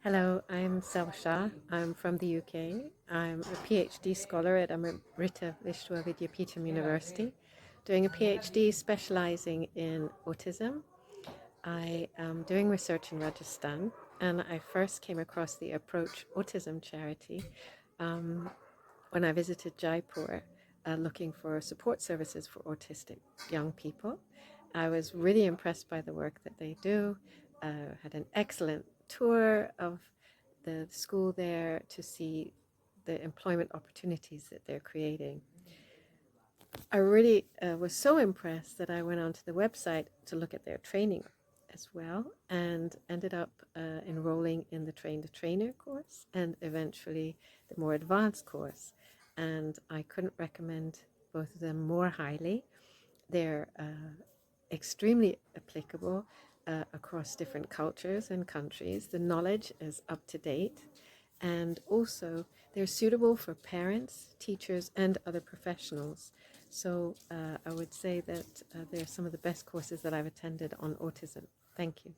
Hello, I'm Selina Shah. I'm from the UK. I'm a PhD scholar at Amrita Vishwavadyapeetham University, doing a PhD specializing in autism. I am doing research in Rajasthan, and I first came across the Approach Autism charity um, when I visited Jaipur looking for support services for autistic young people. I was really impressed by the work that they do. Had an excellent tour of the school there to see the employment opportunities that they're creating. I really was so impressed that I went onto the website to look at their training as well, and ended up enrolling in the Train the Trainer course and eventually the more advanced course. And I couldn't recommend both of them more highly. They're extremely applicable across different cultures and countries. The knowledge is up to date, and also they're suitable for parents, teachers, and other professionals. So I would say that they're some of the best courses that I've attended on autism. Thank you.